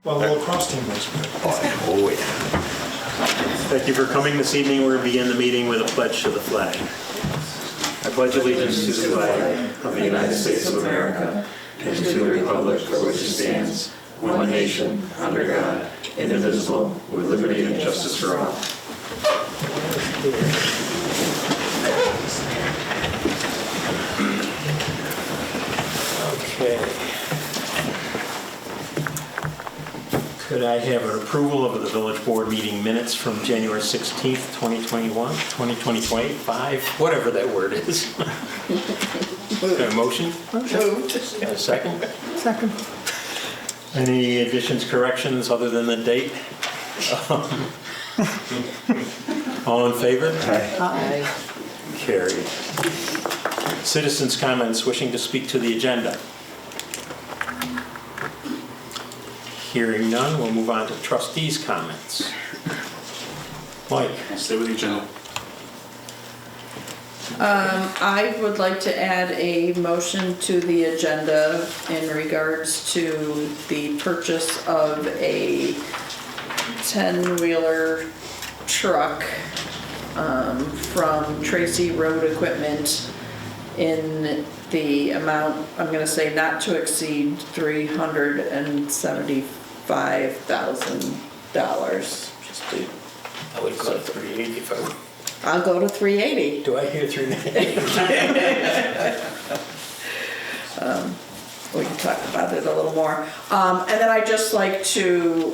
Well, the lacrosse team was good. Oh, yeah. Thank you for coming this evening. We're going to begin the meeting with a pledge to the flag. I pledge allegiance to the flag of the United States of America and to the republic for which it stands, one nation, under God, indivisible, with liberty and justice for all. Okay. Could I have an approval of the village board meeting minutes from January 16th, 2021, 2025, whatever that word is? A motion? Moved. A second? Second. Any additions, corrections other than the date? All in favor? Aye. Carried. Citizens' comments wishing to speak to the agenda. Hearing none, we'll move on to trustees' comments. Mike? Stay with the agenda. I would like to add a motion to the agenda in regards to the purchase of a 10-wheeler truck from Tracy Road Equipment in the amount, I'm going to say not to exceed $375,000. Just to, I would go to 380 if I were. I'll go to 380. Do I hear 380? We can talk about it a little more. And then I'd just like to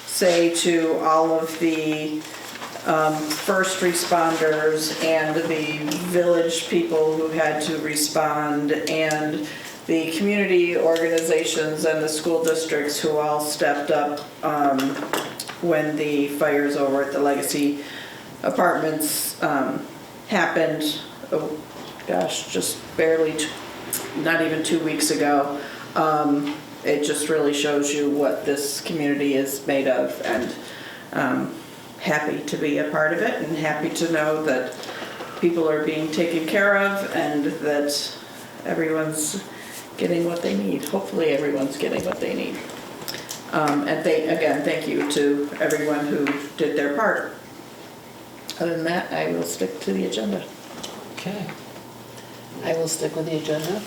say to all of the first responders and the village people who had to respond and the community organizations and the school districts who all stepped up when the fires over at the Legacy Apartments happened, oh gosh, just barely, not even 2 weeks ago. It just really shows you what this community is made of, and happy to be a part of it and happy to know that people are being taken care of and that everyone's getting what they need. Hopefully everyone's getting what they need. And again, thank you to everyone who did their part. Other than that, I will stick to the agenda. Okay. I will stick with the agenda.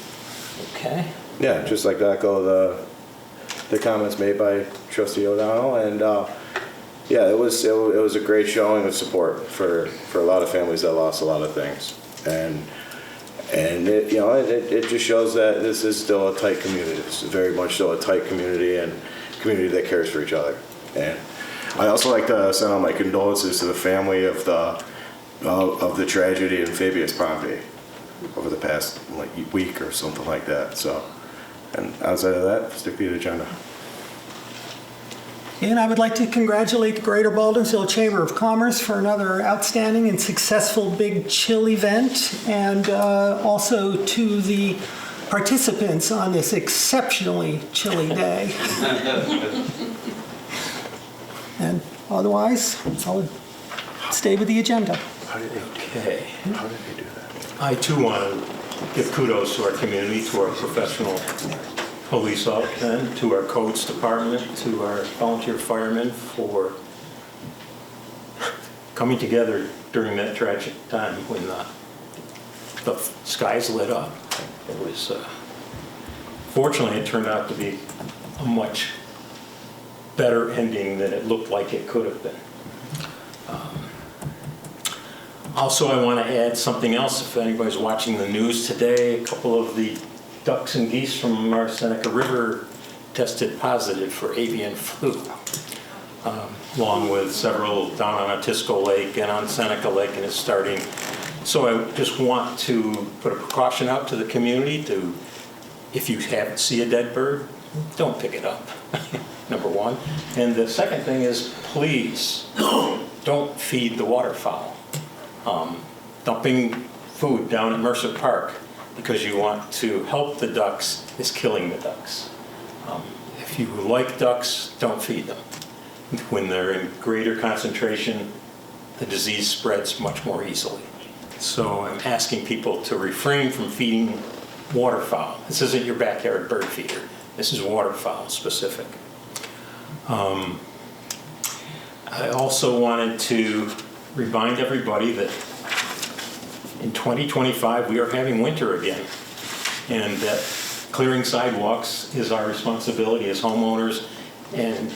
Okay. Yeah, just like to echo the comments made by Trustee O'Donnell, and yeah, it was a great showing of support for a lot of families that lost a lot of things, and it, you know, it just shows that this is still a tight community. It's very much still a tight community and community that cares for each other. And I also like to send out my condolences to the family of the tragedy in Fabius Pompey over the past week or something like that. So, and outside of that, stick to the agenda. And I would like to congratulate the Greater Baldwinsville Chamber of Commerce for another outstanding and successful Big Chill event, and also to the participants on this exceptionally chilly day. And otherwise, I'll stay with the agenda. Okay. How did they do that? I too want to give kudos to our community, to our professional police officers, to our codes department, to our volunteer firemen for coming together during that tragic time when the skies lit up. It was, fortunately, it turned out to be a much better ending than it looked like it could have been. Also, I want to add something else. If anybody's watching the news today, a couple of the ducks and geese from our Seneca River tested positive for avian flu, along with several down on Atisco Lake and on Seneca Lake, and it's starting. So I just want to put a precaution out to the community to, if you see a dead bird, don't pick it up, number one. And the second thing is, please don't feed the waterfowl. Dumping food down at Mercer Park because you want to help the ducks is killing the ducks. If you like ducks, don't feed them. When they're in greater concentration, the disease spreads much more easily. So I'm asking people to refrain from feeding waterfowl. This isn't your backyard bird feeder. This is waterfowl specific. I also wanted to remind everybody that in 2025, we are having winter again, and that clearing sidewalks is our responsibility as homeowners, and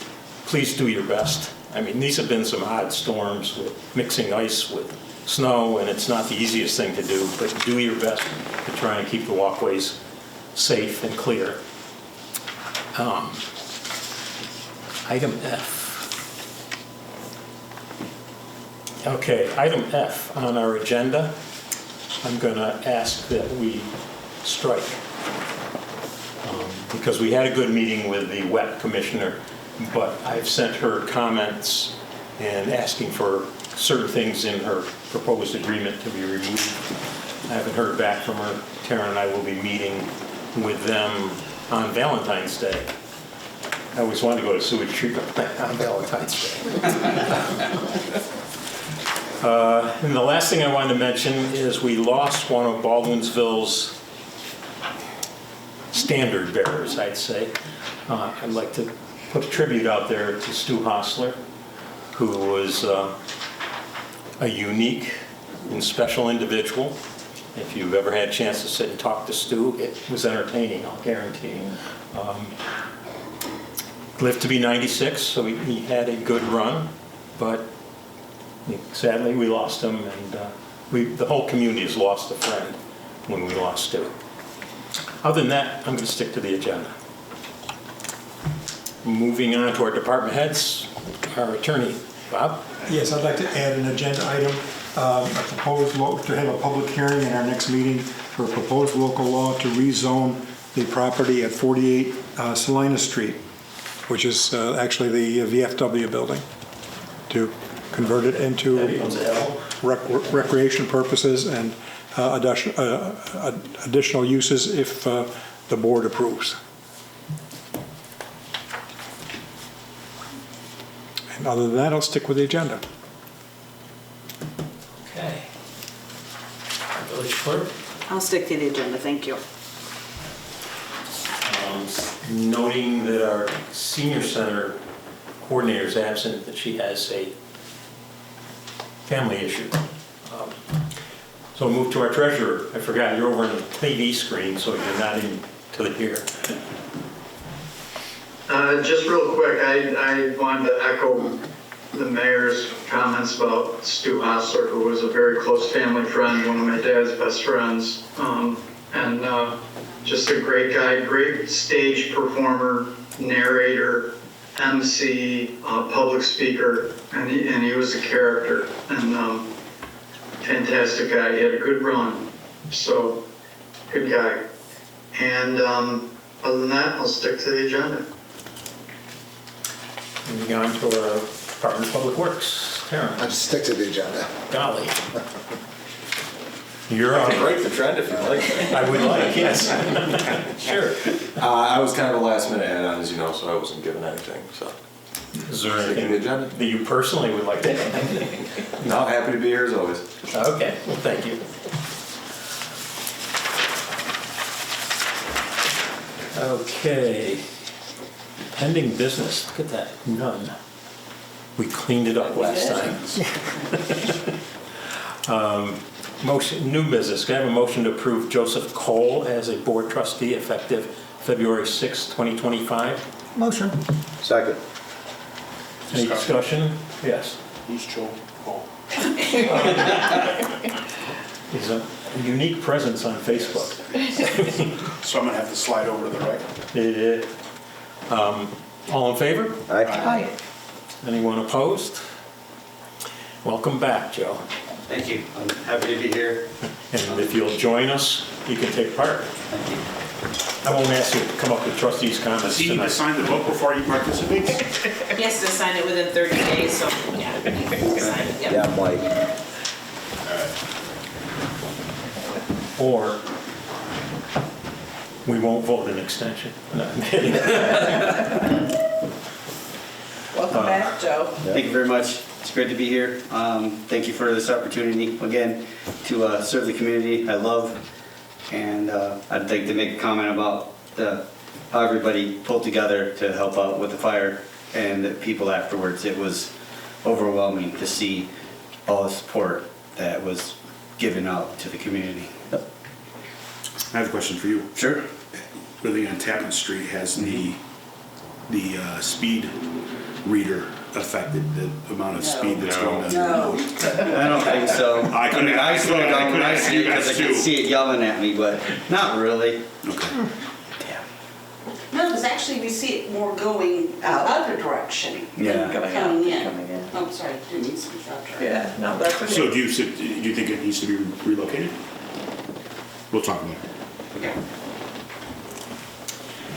please do your best. I mean, these have been some odd storms with mixing ice with snow, and it's not the easiest thing to do, but do your best to try and keep the walkways safe and clear. Item F. Okay, item F on our agenda, I'm going to ask that we strike. Because we had a good meeting with the WET commissioner, but I've sent her comments and asking for certain things in her proposed agreement to be removed. I haven't heard back from her. Tara and I will be meeting with them on Valentine's Day. I always wanted to go to sewage treatment plant on Valentine's Day. And the last thing I wanted to mention is we lost one of Baldwinsville's standard bearers, I'd say. I'd like to put a tribute out there to Stu Hostler, who was a unique and special individual. If you've ever had a chance to sit and talk to Stu, it was entertaining, I'll guarantee. Lived to be 96, so he had a good run, but sadly we lost him, and the whole community has lost a friend when we lost Stu. Other than that, I'm going to stick to the agenda. Moving on to our department heads, our attorney, Bob? Yes, I'd like to add an agenda item, to have a public hearing in our next meeting for a proposed local law to rezone the property at 48 Salinas Street, which is actually the VFW building, to convert it into recreation purposes and additional uses if the board approves. And other than that, I'll stick with the agenda. Okay. Village clerk? I'll stick to the agenda, thank you. Noting that our senior center coordinator is absent, that she has a family issue. So we'll move to our treasurer. I forgot, you're over on the TV screen, so you're not into the here. Just real quick, I wanted to echo the mayor's comments about Stu Hostler, who was a very close family friend, one of my dad's best friends, and just a great guy, great stage performer, narrator, MC, public speaker, and he was a character, and fantastic guy. He had a good run, so good guy. And other than that, I'll stick to the agenda. Moving on to our Department of Public Works. Tara? I'll just stick to the agenda. Golly. You're on. Break the trend if you like. I would like, yes. Sure. I was kind of a last minute add-on, as you know, so I wasn't given anything, so. Is there Sticking to the anything agenda? that you personally would like to add? No, happy to be here as always. Okay, well, thank you. Okay. Pending business, look at that, none. We cleaned it up last time. Motion, new business, can I have a motion to approve Joseph Cole as a board trustee effective February 6, 2025? Motion. Second. Any discussion? Yes. Who's Joe Paul? He's a unique presence on Facebook. So I'm gonna have to slide over to the right. All in favor? Aye. Aye. Anyone opposed? Welcome back, Joe. Thank you. I'm happy to be here. And if you'll join us, you can take part. Thank you. I won't ask you to come up with trustees' comments Does he need to tonight. sign the book before he participates? He has to sign it within 30 days, so, yeah. Sign it, yep. Yeah, Mike. Or we won't vote an extension. No, I'm kidding. Welcome back, Joe. Thank you very much. It's great to be here. Thank you for this opportunity again to serve the community I love. And I'd like to make a comment about the how everybody pulled together to help out with the fire and the people afterwards. It was overwhelming to see all the support that was given out to the community. I have a question for you. Sure. Living on Tappan Street, has the speed reader affected the amount of speed that's going on? No. I don't think so. I couldn't- I slow I down when couldn't I ask see you it because I guys can too. see it yelling at me, but not really. Okay. No, because actually we see it more going the Out. other direction Yeah. than coming in. Coming in. Oh, sorry, didn't mean to speak out there. Yeah, no, that's okay. So do you think it needs to be relocated? We'll talk about it.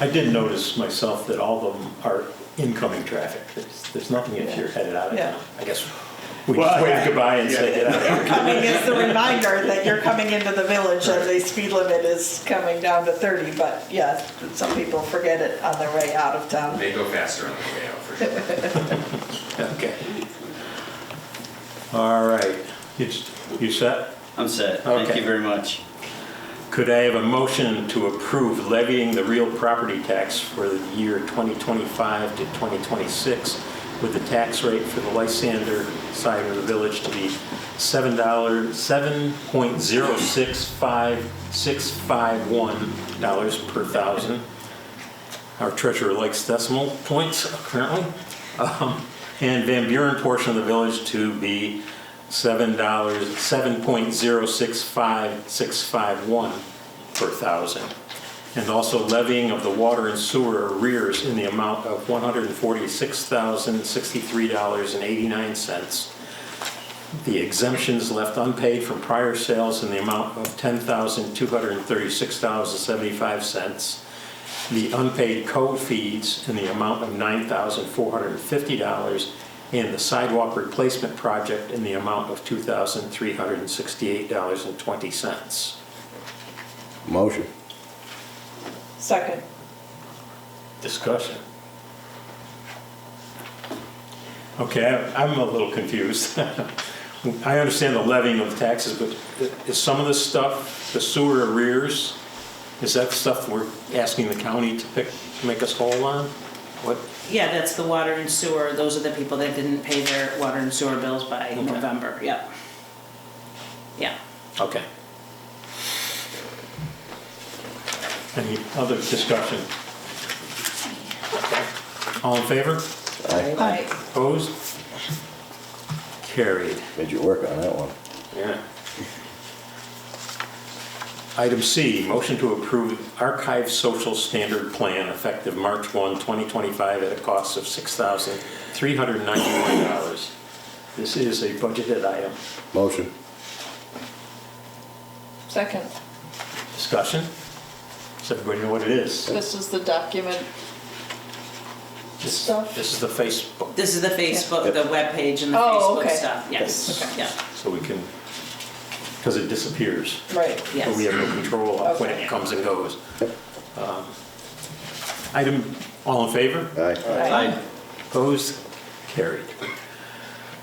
I did notice myself that all of them are incoming traffic. There's nothing if you're headed out of Yeah. town. I guess we Well, just wave goodbye and say yeah. get out of here. Coming is the reminder that you're coming into the village and the speed limit is coming down to 30, but yeah, some people forget it on their way out of town. They go faster on the way out for sure. Okay. All right. You set? I'm set. Thank Okay. you very much. Could I have a motion to approve levying the real property tax for the year 2025 to 2026 with the tax rate for the Lysander side of the village to be $7.065651 per thousand. Our treasurer likes decimal points apparently. And Van Buren portion of the village to be $7.065651 per thousand. And also levying of the water and sewer arrears in the amount of $146,063.89. The exemptions left unpaid from prior sales in the amount of $10,236.75. The unpaid code fees in the amount of $9,450, and the sidewalk replacement project in the amount of $2,368.20. Motion. Second. Discussion. Okay, I'm a little confused. I understand the levying of taxes, but is some of this stuff, the sewer arrears, is that stuff we're asking the county to make us whole on? What? Yeah, that's the water and sewer. Those are the people that didn't pay their water and sewer bills by November. Yep. Yeah. Okay. Any other discussion? Okay. All in favor? Aye. Opposed? Carried. Made you work on that one. Yeah. Item C, motion to approve Archive Social Standard Plan effective March 1, 2025 at a cost of $6,391. This is a budgeted item. Motion. Second. Discussion? Does everybody know what it is? This is the document stuff? This is the Facebook, This is the Facebook, the webpage and the Oh, Facebook okay. stuff. Yes. Okay. Yeah. so we can, because it disappears. Right. Yes. But we have no control of when Okay. it comes and goes. Item, all in favor? Aye. Aye. Opposed? Carried.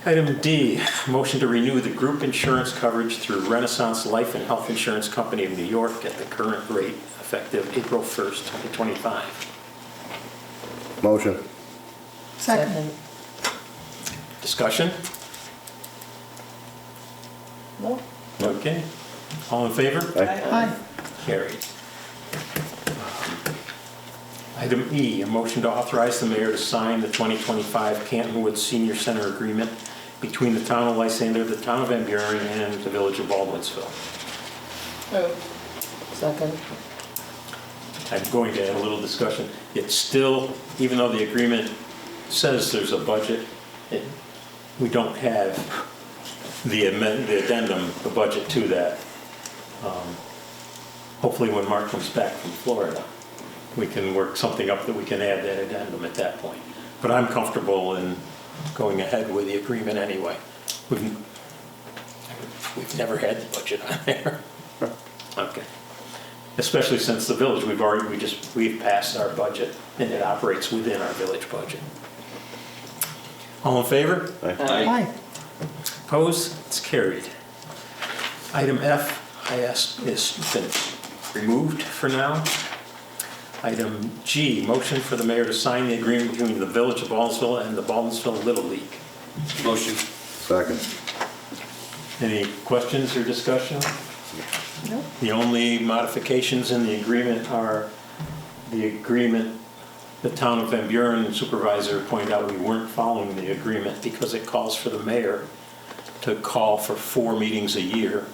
Item D, motion to renew the group insurance coverage through Renaissance Life and Health Insurance Company of New York at the current rate effective April 1st, 2025. Motion. Second. Discussion? No? Okay. All in favor? Aye. Carried. Item E, a motion to authorize the mayor to sign the 2025 Canton Woods Senior Center Agreement between the town of Lysander, the town of Van Buren, and the village of Baldwinsville. Move. Second. I'm going to add a little discussion. It's still, even though the agreement says there's a budget, we don't have the addendum, the budget to that. Hopefully when Mark comes back from Florida, we can work something up that we can add that addendum at that point. But I'm comfortable in going ahead with the agreement anyway. We've never had the budget on there. Okay. Especially since the village, we've passed our budget and it operates within our village budget. All in favor? Aye. Opposed? It's carried. Item F, is been removed for now. Item G, motion for the mayor to sign the agreement between the Village of Baldwinsville and the Baldwinsville Little League. Motion. Second. Any questions or discussion? Nope. The only modifications in the agreement are the agreement, the town of Van Buren supervisor pointed out we weren't following the agreement because it calls for the mayor to call for 4 meetings a year.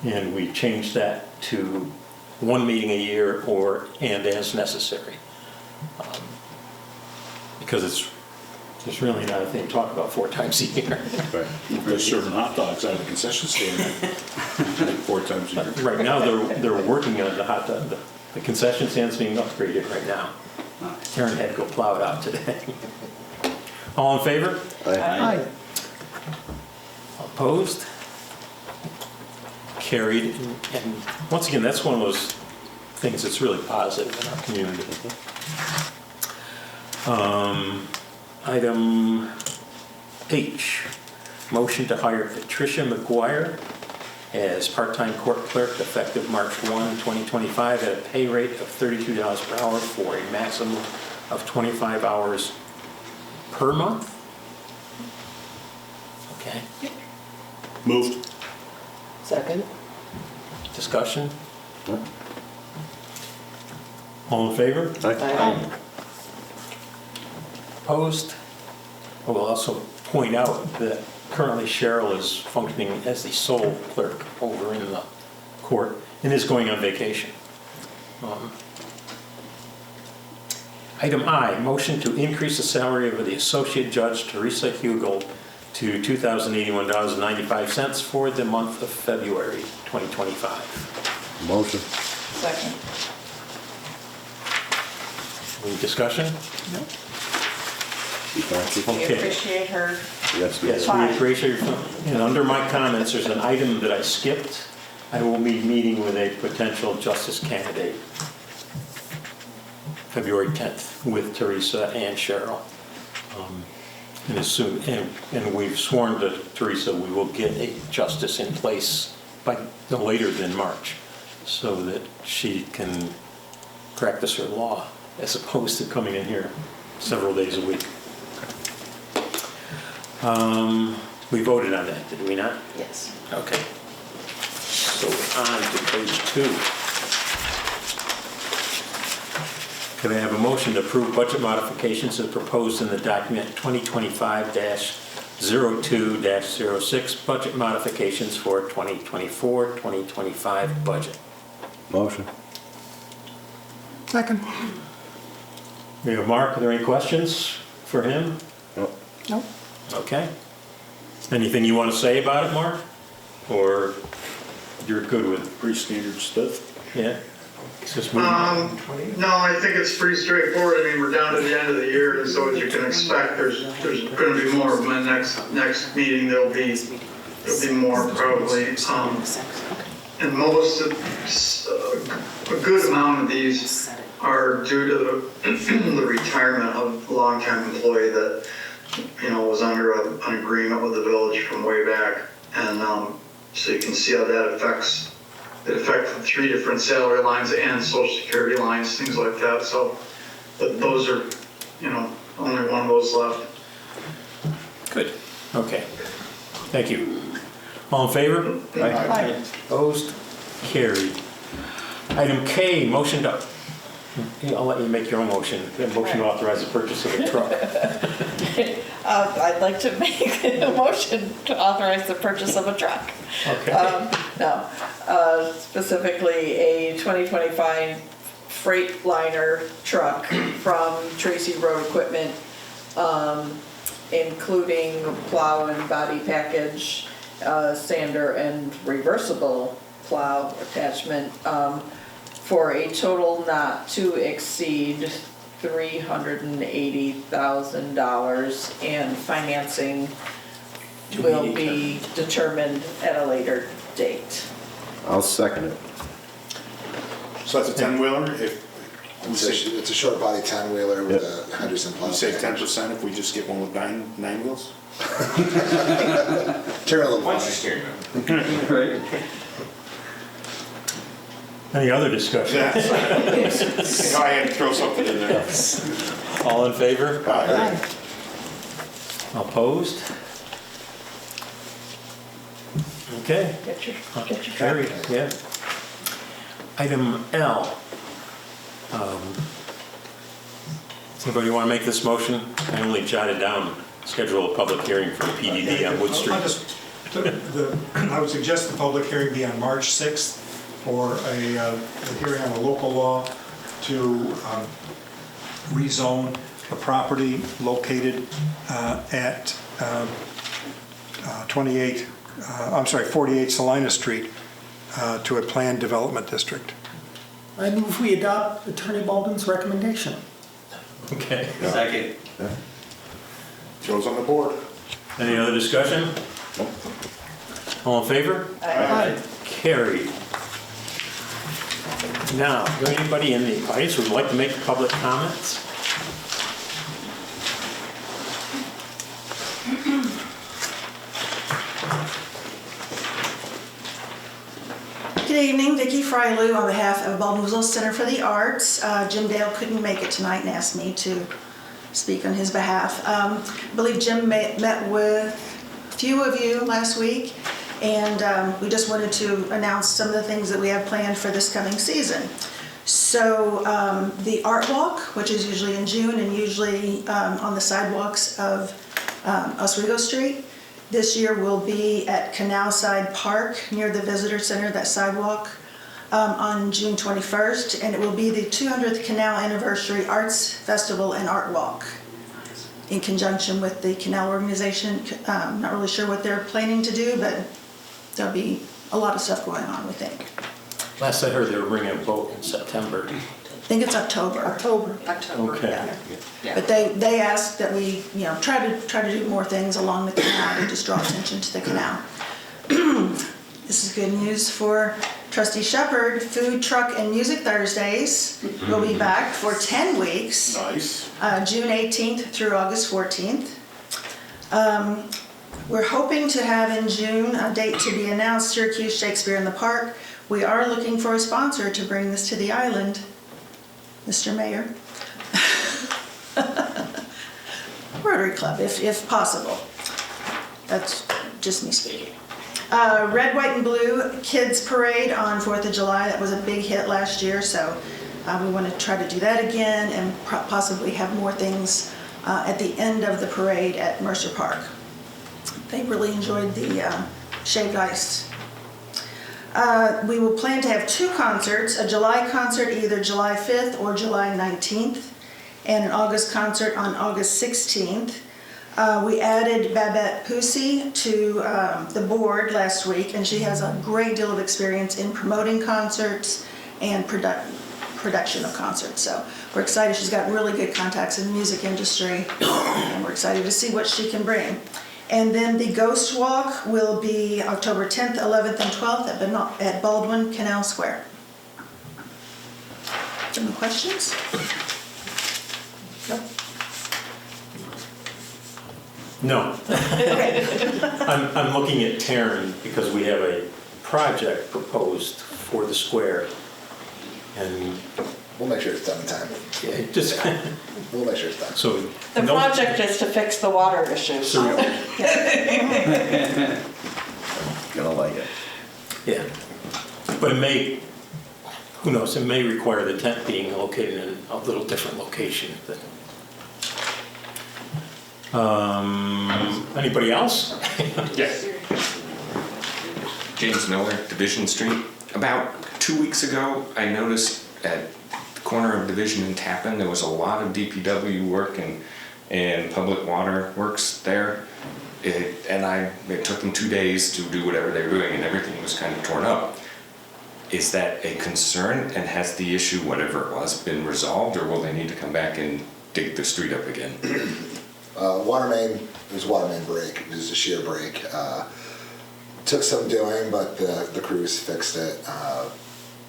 And we changed that to 1 meeting a year and as necessary. Because there's really not a thing to talk about 4 times a year. Right. They're serving hot dogs out of the concession stand like 4 times a year. Right now, they're working on the hot dog, the concession stand's being upgraded right now. Karen had to go plow it out today. All in favor? Aye. Opposed? Carried. And once again, that's one of those things that's really positive in our community. Item H, motion to hire Patricia McGuire as part-time court clerk effective March 1, 2025 at a pay rate of $32 per hour for a maximum of 25 hours per month. Okay. Moved. Second? Discussion? All in favor? Aye. Opposed? I will also point out that currently Cheryl is functioning as the sole clerk over in the court and is going on vacation. Item I, motion to increase the salary of the Associate Judge Teresa Hugel to $2,081.95 for the month of February 2025. Motion. Second. Any discussion? No. Thank you. We Okay. appreciate her. Yes, we Yes, do. we appreciate your, and under my comments, there's an item that I skipped. I will be meeting with a potential justice candidate February 10th with Teresa and Cheryl. And as soon, and we've sworn to Teresa, we will get a justice in place by no later than March so that she can practice her law as opposed to coming in here several days a week. We voted on that, did we not? Yes. Okay. So on to page 2. Can I have a motion to approve budget modifications as proposed in the document 2025-02-06, budget modifications for 2024-2025 budget? Motion. Second? We have Mark, are there any questions for him? Nope. Nope. Okay. Anything you want to say about it, Mark? Or you're good with it? Pretty standard stuff. Yeah? It's just moving. No, I think it's pretty straightforward. I mean, we're down to the end of the year, and so as you can expect, there's going to be more of them. Next meeting, there'll be more probably. And most, a good amount of these are due to the retirement of a longtime employee that, was under an agreement with the village from way back. And so you can see how that affected 3 different salary lines and social security lines, things like that. So those are, only one of those left. Good. Okay. Thank you. All in favor? Aye. Opposed? Carried. Item K, motion to, I'll let you make your own motion. Motion to authorize the purchase of a truck. I'd like to make a motion to authorize the purchase of a truck. Okay. Specifically a 2025 Freightliner truck from Tracy Road Equipment, including plow and body package, sander and reversible plow attachment, for a total not to exceed $380,000, and financing will be determined at a later date. I'll second it. So that's a 10-wheeler? It's a short body 10-wheeler with a Henderson plow. You save 10% if we just get one with nine wheels? Turn a little Once funny. you're scared. Any other discussion? I had to throw something in there. All in favor? Aye. Opposed? Okay. Get your Carried, yeah. Item L. Does anybody want to make this motion? I only jotted down, schedule a public hearing for the PDD on Wood Street. I would suggest the public hearing be on March 6th for a hearing on a local law to rezone a property located at 48 Salina Street to a planned development district. I move we adopt Attorney Baldwin's recommendation. Okay. Second. Joe's on the board. Any other discussion? All in favor? Aye. Carried. Now, is there anybody in the audience who would like to make public comments? Good evening, Vicki Frylew on behalf of Baldwinsville Center for the Arts. Jim Dale couldn't make it tonight and asked me to speak on his behalf. I believe Jim met with a few of you last week, and we just wanted to announce some of the things that we have planned for this coming season. So the Art Walk, which is usually in June and usually on the sidewalks of Oswego Street, this year will be at Canalside Park near the Visitor Center, that sidewalk, on June 21st, and it will be the 200th Canal Anniversary Arts Festival and Art Walk in conjunction with the Canal organization. Not really sure what they're planning to do, but there'll be a lot of stuff going on, we think. Last I heard, they were bringing a boat in September. I think it's October. October. Okay. Yeah. But they asked that we, try to do more things along the canal and just draw attention to the canal. This is good news for Trustee Shepherd. Food Truck and Music Thursdays will be back for 10 weeks. Nice. June 18th through August 14th. We're hoping to have in June a date to be announced, Syracuse Shakespeare in the Park. We are looking for a sponsor to bring this to the island, Mr. Mayor. Rotary Club, if possible. That's just me speaking. Red, White, and Blue Kids Parade on 4th of July. That was a big hit last year, so we want to try to do that again and possibly have more things at the end of the parade at Mercer Park. They really enjoyed the shaved ice. We will plan to have 2 concerts, a July concert either July 5th or July 19th, and an August concert on August 16th. We added Babette Pusey to the board last week, and she has a great deal of experience in promoting concerts and production of concerts. So we're excited. She's got really good contacts in the music industry, and we're excited to see what she can bring. And then the Ghost Walk will be October 10th, 11th, and 12th at Baldwin Canal Square. Any questions? No. I'm looking at Taryn because we have a project proposed for the square. And We'll make sure it's done in time. it just, We'll make sure it's done. so. The project is to fix the water issues. So, Gonna like it. yeah. But it may, who knows, it may require the tent being located in a little different location. Anybody else? Yes. James Miller, Division Street. About 2 weeks ago, I noticed at the corner of Division and Tappan, there was a lot of DPW work and public water works there. It took them 2 days to do whatever they were doing, and everything was kind of torn up. Is that a concern, and has the issue, whatever it was, been resolved, or will they need to come back and dig the street up again? Water main, it was a water main break. It was a shear break. Took some doing, but the crews fixed it.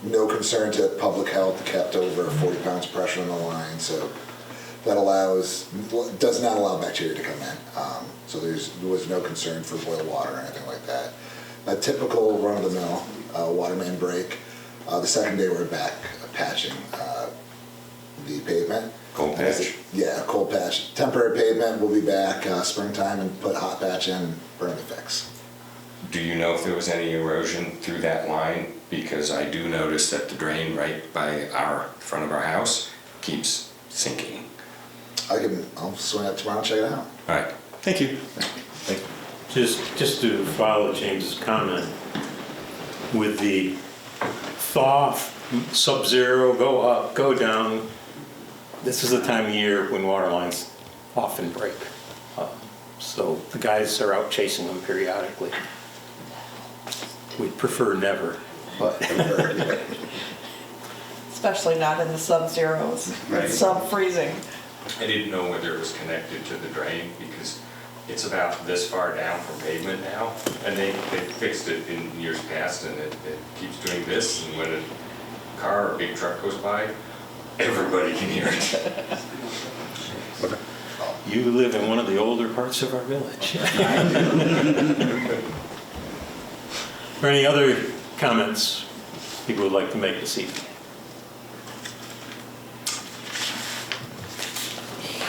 No concern to public health, kept over 40 pounds of pressure on the line, so that does not allow bacteria to come in. So there was no concern for boil water or anything like that. A typical run-of-the-mill water main break. The second day, we're back patching the pavement. Cold patch? Yeah, cold patch. Temporary pavement, we'll be back springtime and put hot patch in, permanent fix. Do you know if there was any erosion through that line? Because I do notice that the drain right by our front of our house keeps sinking. I'll swing up tomorrow and check it out. All right, thank you. Just to follow James's comment, with the thaw, sub-zero, go up, go down, this is the time of year when water lines often break. So the guys are out chasing them periodically. We'd prefer never, but. Especially not in the sub-zeros, Right. sub-freezing. I didn't know whether it was connected to the drain because it's about this far down from pavement now. And they fixed it in years past and it keeps doing this. And when a car or a big truck goes by, everybody can hear it. You live in one of the older parts of our village. Are there any other comments people would like to make this evening?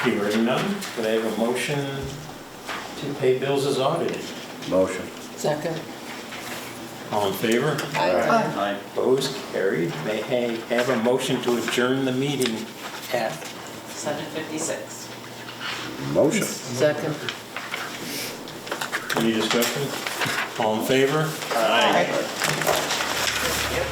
Hearing none, could I have a motion to pay bills as audited? Motion. Second. All in favor? Aye. Opposed? Carried. May I have a motion to adjourn the meeting at 7:56. Motion. Second. Any discussion? All in favor? Aye. Yep.